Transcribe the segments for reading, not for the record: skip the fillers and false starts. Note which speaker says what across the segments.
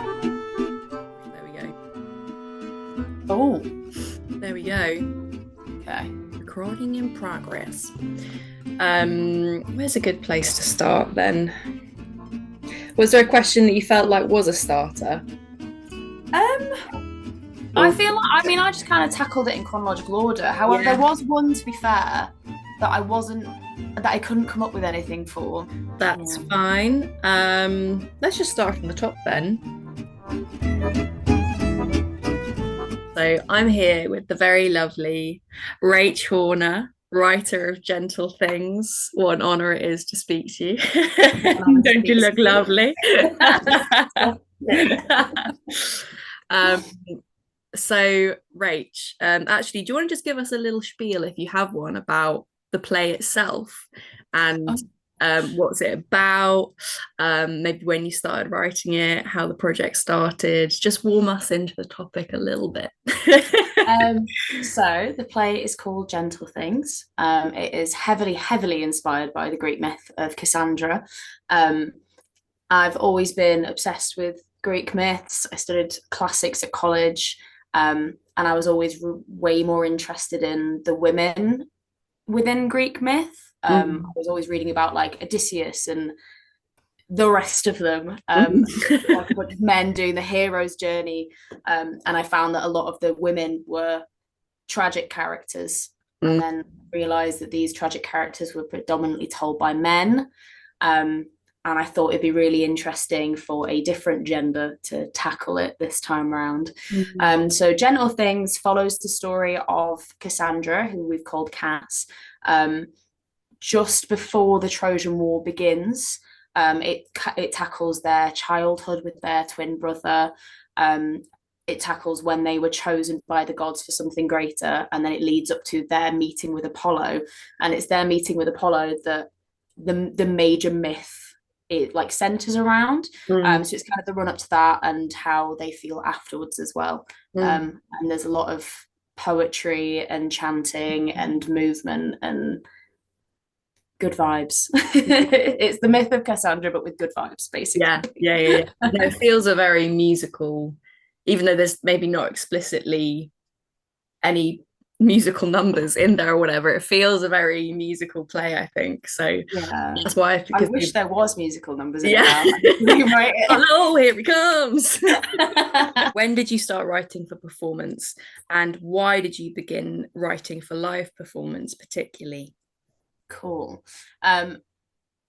Speaker 1: There we go.
Speaker 2: Oh,
Speaker 1: There we go.
Speaker 2: okay.
Speaker 1: Recording in progress. Where's a good place to start then? Was there a question that you felt like was a starter?
Speaker 2: I
Speaker 1: Or
Speaker 2: feel like, I just kind of tackled it in chronological order. However,
Speaker 1: yeah,
Speaker 2: there was one, to be fair, that I couldn't come up with anything for.
Speaker 1: that's
Speaker 2: Yeah.
Speaker 1: fine. Let's just start from the top then. So I'm here with the very lovely Rach Horner, writer of Gentle Things. What an honor it is to speak to you. Don't you look lovely? um, so, Rach, actually, do you want to just give us a little spiel, if you have one, about the play itself and
Speaker 2: Oh,
Speaker 1: what's it about? Maybe when you started writing it, how the project started. Just warm us into the topic a little bit.
Speaker 2: so the play is called Gentle Things. It is heavily, heavily inspired by the Greek myth of Cassandra. Um, I've always been obsessed with Greek myths. I studied classics at college, and I was always way more interested in the women within Greek myth. I
Speaker 1: Mm.
Speaker 2: was always reading about like Odysseus and the rest of them, like a bunch of men doing the hero's journey. And I found that a lot of the women were tragic characters, and
Speaker 1: Mm.
Speaker 2: then realized that these tragic characters were predominantly told by men. And I thought it'd be really interesting for a different gender to tackle it this time around.
Speaker 1: Mm.
Speaker 2: So Gentle Things follows the story of Cassandra, who we've called Cass, um, just before the Trojan War begins. It tackles their childhood with their twin brother. Um, it tackles when they were chosen by the gods for something greater, and then it leads up to their meeting with Apollo, and it's their meeting with Apollo that the major myth it like centers around.
Speaker 1: Mm.
Speaker 2: So it's kind of the run up to that and how they feel afterwards as well.
Speaker 1: Mm.
Speaker 2: And there's a lot of poetry and chanting and movement and good vibes. It's the myth of Cassandra, but with good vibes,
Speaker 1: Yeah,
Speaker 2: basically.
Speaker 1: yeah, yeah, yeah. No, it feels a very musical, even though there's maybe not explicitly any musical numbers in there or whatever. It feels a very musical play, I think. So
Speaker 2: Yeah.
Speaker 1: that's why,
Speaker 2: I
Speaker 1: because
Speaker 2: wish there was musical numbers in it
Speaker 1: yeah.
Speaker 2: now. I need to rewrite
Speaker 1: Hello, here he comes.
Speaker 2: it.
Speaker 1: When did you start writing for performance, and why did you begin writing for live performance, particularly?
Speaker 2: Cool. Um,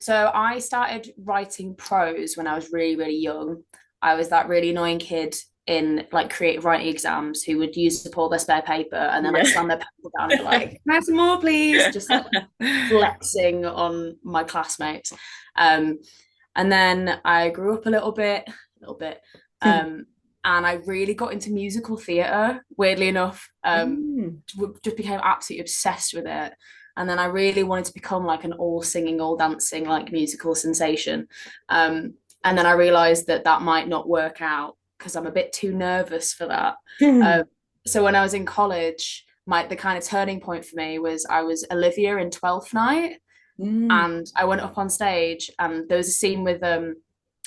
Speaker 2: so I started writing prose when I was really, really young. I was that really annoying kid in like creative writing exams who would use up all their spare paper and then like
Speaker 1: Yeah.
Speaker 2: slam their pencil down and be like, "Can I have some more, please?" Just like flexing on my classmates. Um, and then I grew up a little bit, um, and I really got into musical theatre. Weirdly enough,
Speaker 1: Mm.
Speaker 2: just became absolutely obsessed with it. And then I really wanted to become like an all singing, all dancing, like musical sensation. And then I realized that that might not work out because I'm a bit too nervous for that. Um, so when I was in college, the kind of turning point for me was I was Olivia in 12th Night,
Speaker 1: Mm.
Speaker 2: and I went up on stage, and there was a scene with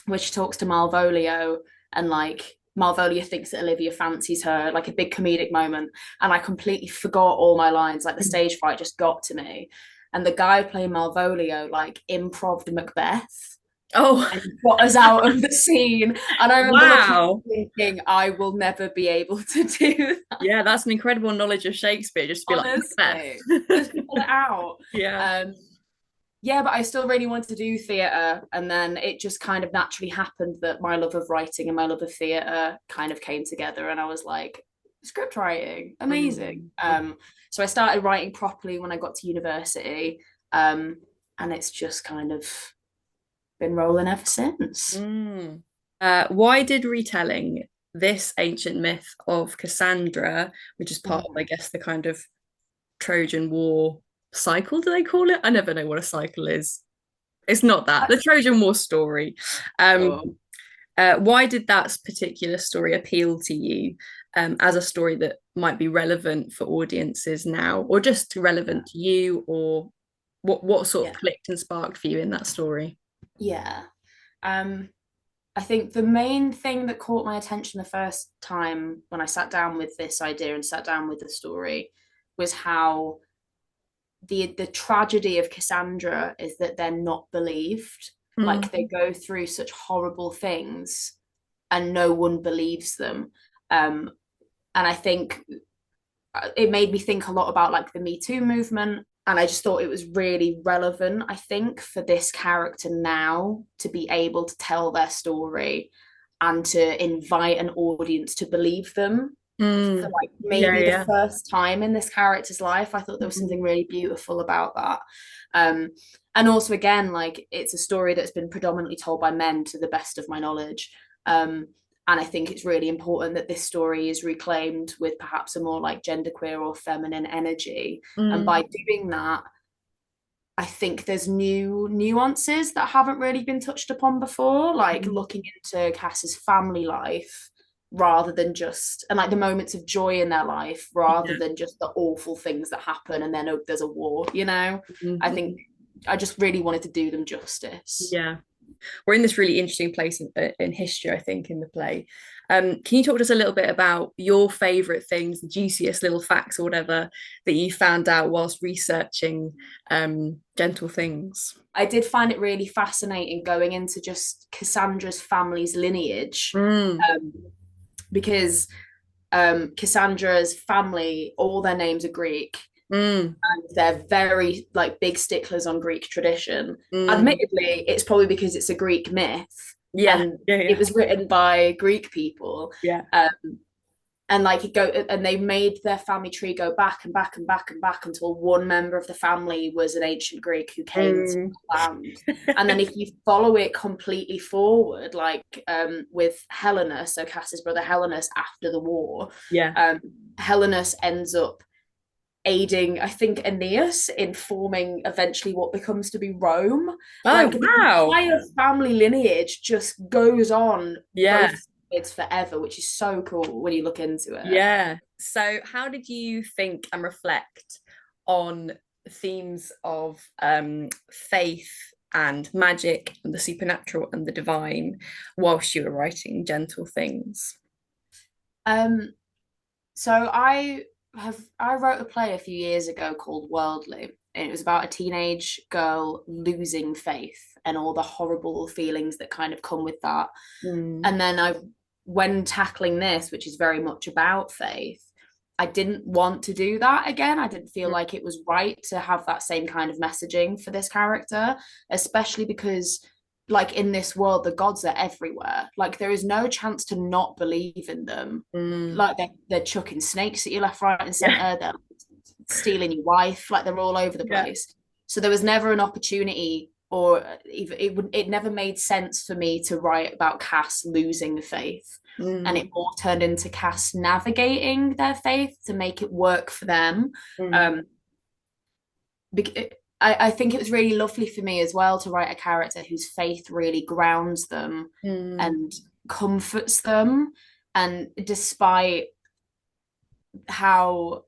Speaker 2: where she talks to Malvolio, and like Malvolio thinks that Olivia fancies her, like a big comedic moment, and I completely forgot all my lines. Like the stage fright just got to me, and the guy playing Malvolio like improved Macbeth
Speaker 1: Oh,
Speaker 2: and got us out of the scene. And I remember looking
Speaker 1: wow.
Speaker 2: thinking, I will never be able to do that.
Speaker 1: Yeah, that's an incredible knowledge of Shakespeare, just to be like Macbeth.
Speaker 2: Honestly, just pull it out.
Speaker 1: Yeah.
Speaker 2: Um, yeah, but I still really wanted to do theatre. And then it just kind of naturally happened that my love of writing and my love of theatre kind of came together. And I was like, script writing, amazing.
Speaker 1: Mm.
Speaker 2: So I started writing properly when I got to university. Um, and it's just kind of been rolling ever since.
Speaker 1: Mm. Why did retelling this ancient myth of Cassandra, which is part of, I guess, the kind of Trojan War cycle, do they call it? I never know what a cycle is. It's not that. The Trojan War story. Um,
Speaker 2: Sure.
Speaker 1: why did that particular story appeal to you as a story that might be relevant for audiences now, or just relevant to you, or What sort of
Speaker 2: Yeah.
Speaker 1: clicked and sparked for you in that story?
Speaker 2: Yeah. Um, I think the main thing that caught my attention the first time when I sat down with this idea and sat down with the story was how the tragedy of Kassandra is that they're not believed. Like they
Speaker 1: Mm,
Speaker 2: go through such horrible things and no one believes them. Um, and I think it made me think a lot about like the Me Too movement. And I just thought it was really relevant, I think, for this character now to be able to tell their story and to invite an audience to believe them for
Speaker 1: mm.
Speaker 2: like
Speaker 1: Yeah,
Speaker 2: maybe the
Speaker 1: yeah.
Speaker 2: first time in this character's life. I thought there was
Speaker 1: Mhm.
Speaker 2: something really beautiful about that. Um, and also, again, like it's a story that's been predominantly told by men to the best of my knowledge. And I think it's really important that this story is reclaimed with perhaps a more like genderqueer or feminine energy. And by
Speaker 1: Mm,
Speaker 2: doing that, I think there's new nuances that haven't really been touched upon before, like
Speaker 1: mm.
Speaker 2: looking into Cass's family life rather than just, and like the moments of joy in their life rather
Speaker 1: Yeah.
Speaker 2: than just the awful things that happen and then oh, there's a war, you know? I think
Speaker 1: Mhm.
Speaker 2: I just really wanted to do them justice.
Speaker 1: Yeah. We're in this really interesting place in history, I think, in the play. Can you talk to us a little bit about your favourite things, the juiciest little facts or whatever that you found out whilst researching Gentle Things?
Speaker 2: I did find it really fascinating going into just Cassandra's family's lineage,
Speaker 1: Mm,
Speaker 2: um, because Cassandra's family, all their names are Greek.
Speaker 1: mm,
Speaker 2: They're very like big sticklers on Greek tradition.
Speaker 1: mm.
Speaker 2: Admittedly, it's probably because it's a Greek myth
Speaker 1: Yeah,
Speaker 2: and
Speaker 1: yeah,
Speaker 2: it
Speaker 1: yeah,
Speaker 2: was written by Greek people.
Speaker 1: yeah.
Speaker 2: Um, and like it go and they made their family tree go back and back and back and back until one member of the family was an ancient Greek who came to
Speaker 1: Mm.
Speaker 2: the land. And then if you follow it completely forward, like with Helenus, so Cass's brother Helenus after the war,
Speaker 1: Yeah.
Speaker 2: um, Helenus ends up aiding, I think, Aeneas in forming eventually what becomes to be Rome.
Speaker 1: Oh,
Speaker 2: Like the
Speaker 1: wow.
Speaker 2: entire family lineage just goes on
Speaker 1: Yeah,
Speaker 2: both sides forever, which is so cool when you look into it.
Speaker 1: yeah. So, how did you think and reflect on themes of faith and magic and the supernatural and the divine whilst you were writing Gentle Things?
Speaker 2: Um, so I wrote a play a few years ago called Worldly, and it was about a teenage girl losing faith and all the horrible feelings that kind of come with that.
Speaker 1: Mm,
Speaker 2: And then when tackling this, which is very much about faith, I didn't want to do that again. I didn't feel
Speaker 1: mm,
Speaker 2: like it was right to have that same kind of messaging for this character, especially because like in this world the gods are everywhere. Like there is no chance to not believe in them.
Speaker 1: mm.
Speaker 2: Like they're chucking snakes at you left, right, and
Speaker 1: Yeah,
Speaker 2: center. They're stealing your wife. Like they're all over the
Speaker 1: yeah.
Speaker 2: place. So there was never an opportunity, or it never made sense for me to write about Cass losing faith, and it
Speaker 1: Mm,
Speaker 2: more turned into Cass navigating their faith to make it work for them.
Speaker 1: mm,
Speaker 2: Um, I think it was really lovely for me as well to write a character whose faith really grounds them
Speaker 1: mm,
Speaker 2: and comforts them. And despite how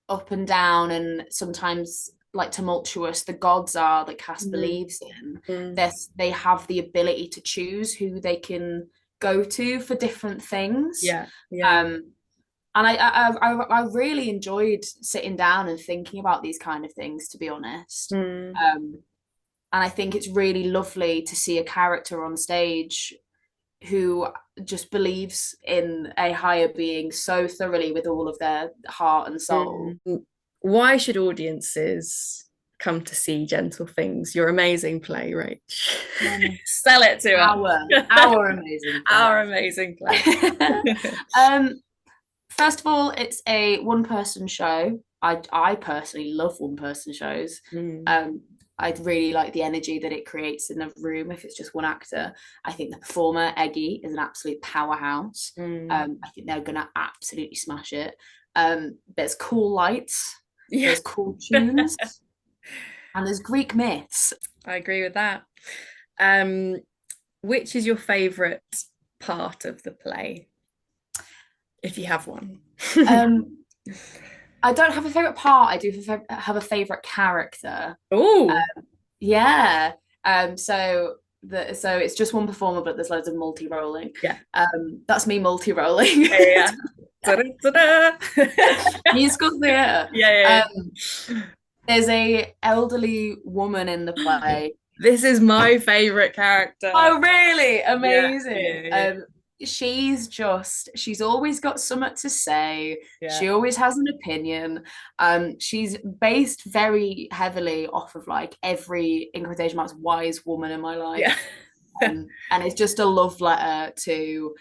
Speaker 2: up and down and sometimes like tumultuous the gods are that Cass
Speaker 1: mm,
Speaker 2: believes in,
Speaker 1: mm.
Speaker 2: they have the ability to choose who they can go to for different things.
Speaker 1: Yeah, yeah.
Speaker 2: Um, and I really enjoyed sitting down and thinking about these kind of things, to be honest.
Speaker 1: Mm,
Speaker 2: And I think it's really lovely to see a character on stage who just believes in a higher being so thoroughly with all of their heart and soul.
Speaker 1: mm. Why should audiences come to see Gentle Things? Your amazing play, Rach. Sell it to
Speaker 2: our
Speaker 1: us.
Speaker 2: our amazing
Speaker 1: Our
Speaker 2: play.
Speaker 1: amazing play.
Speaker 2: um, First of all, it's a one-person show. I personally love one-person shows.
Speaker 1: Mm,
Speaker 2: Um, I really like the energy that it creates in the room if it's just one actor. I think the performer, Eggy, is an absolute powerhouse.
Speaker 1: mm.
Speaker 2: I think they're gonna absolutely smash it. There's cool lights,
Speaker 1: Yeah,
Speaker 2: there's cool tunes, and there's Greek myths.
Speaker 1: I agree with that. Um, which is your favourite part of the play, if you have one?
Speaker 2: Um, I don't have a favorite part. I do have a favorite character.
Speaker 1: Oh,
Speaker 2: Yeah. So it's just one performer, but there's loads of multi-rolling.
Speaker 1: yeah.
Speaker 2: That's me multi-rolling.
Speaker 1: Yeah, yeah. Ta-da, ta-da.
Speaker 2: Musical theatre.
Speaker 1: Yeah, yeah,
Speaker 2: There's a elderly woman in the play.
Speaker 1: this is my favorite character.
Speaker 2: Oh, really?
Speaker 1: Yeah,
Speaker 2: Amazing.
Speaker 1: yeah,
Speaker 2: She's always got something to say.
Speaker 1: yeah,
Speaker 2: She always has an opinion. She's based very heavily off of like every incarnation most wise woman in my life.
Speaker 1: yeah,
Speaker 2: And it's just a love letter to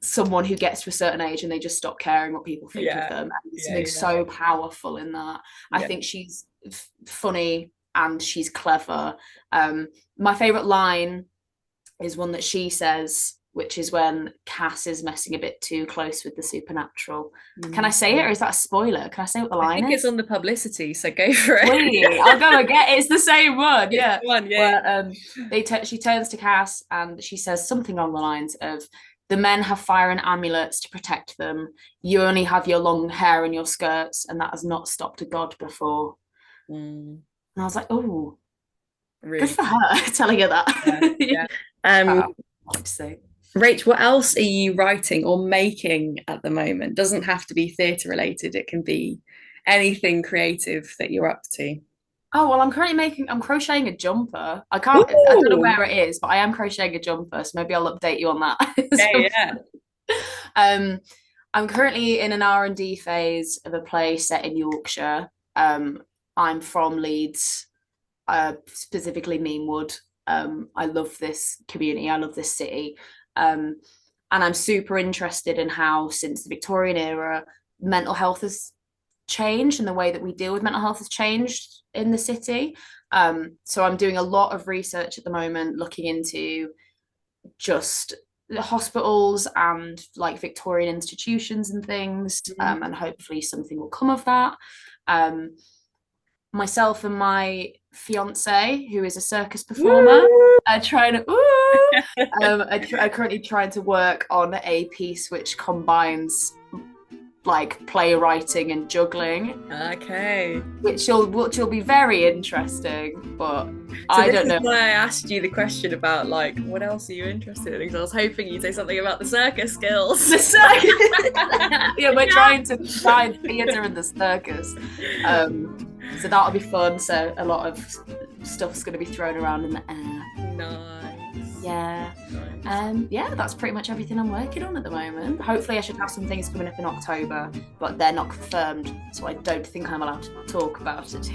Speaker 2: someone who gets to a certain age and they just stop caring what people think of
Speaker 1: yeah,
Speaker 2: them. And there's
Speaker 1: yeah,
Speaker 2: something
Speaker 1: yeah,
Speaker 2: so powerful in that. I
Speaker 1: yeah.
Speaker 2: think she's funny and she's clever. My favorite line is one that she says, which is when Cass is messing a bit too close with the supernatural. Can I say it, or is that a spoiler? Can I say what the
Speaker 1: I
Speaker 2: line
Speaker 1: think it's
Speaker 2: is?
Speaker 1: on the publicity, so go for it.
Speaker 2: Wait, I'll go again. It's the same one,
Speaker 1: It's
Speaker 2: yeah.
Speaker 1: the one, yeah.
Speaker 2: Where she turns to Cass and she says something along the lines of, "The men have fire and amulets to protect them. You only have your long hair and your skirts, and that has not stopped a god before."
Speaker 1: Mm,
Speaker 2: And I was like, "Oh, good
Speaker 1: really.
Speaker 2: for her telling her
Speaker 1: Yeah,
Speaker 2: that."
Speaker 1: yeah. Um,
Speaker 2: Obviously.
Speaker 1: Rach, what else are you writing or making at the moment? Doesn't have to be theatre related. It can be anything creative that you're up to.
Speaker 2: Oh, well, I'm crocheting a jumper. I don't know
Speaker 1: Ooh,
Speaker 2: where it is, but I am crocheting a jumper, so maybe I'll update you on
Speaker 1: yeah,
Speaker 2: that.
Speaker 1: yeah.
Speaker 2: um, I'm currently in an R&D phase of a play set in Yorkshire. I'm from Leeds, specifically Meanwood. I love this community. I love this city. And I'm super interested in how, since the Victorian era, mental health has changed and the way that we deal with mental health has changed in the city. So I'm doing a lot of research at the moment, looking into just the hospitals and like Victorian institutions and things,
Speaker 1: Mm.
Speaker 2: and hopefully something will come of that. Um, Myself and my fiance, who is a circus performer,
Speaker 1: Woo!
Speaker 2: are currently trying to work on a piece which combines like playwriting and juggling,
Speaker 1: Okay.
Speaker 2: which will be very interesting. But
Speaker 1: So
Speaker 2: I
Speaker 1: this
Speaker 2: don't
Speaker 1: is
Speaker 2: know.
Speaker 1: why I asked you the question about like what else are you interested in? Because I was hoping you'd say something about the circus skills.
Speaker 2: The circus. Yeah, we're trying to combine theatre and the circus. So that'll be fun. So a lot of stuff's going to be thrown around in the air.
Speaker 1: Nice.
Speaker 2: Yeah.
Speaker 1: Nice.
Speaker 2: Yeah, that's pretty much everything I'm working on at the moment. Hopefully I should have some things coming up in October, but they're not confirmed, so I don't think I'm allowed to talk about it.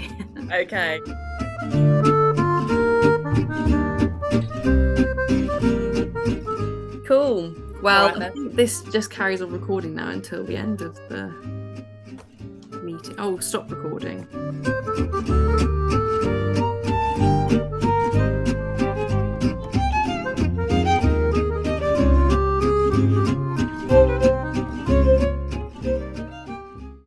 Speaker 1: Okay. Cool. Well,
Speaker 2: Right,
Speaker 1: I think this just carries on recording now until the end of the meeting. Oh, stop recording.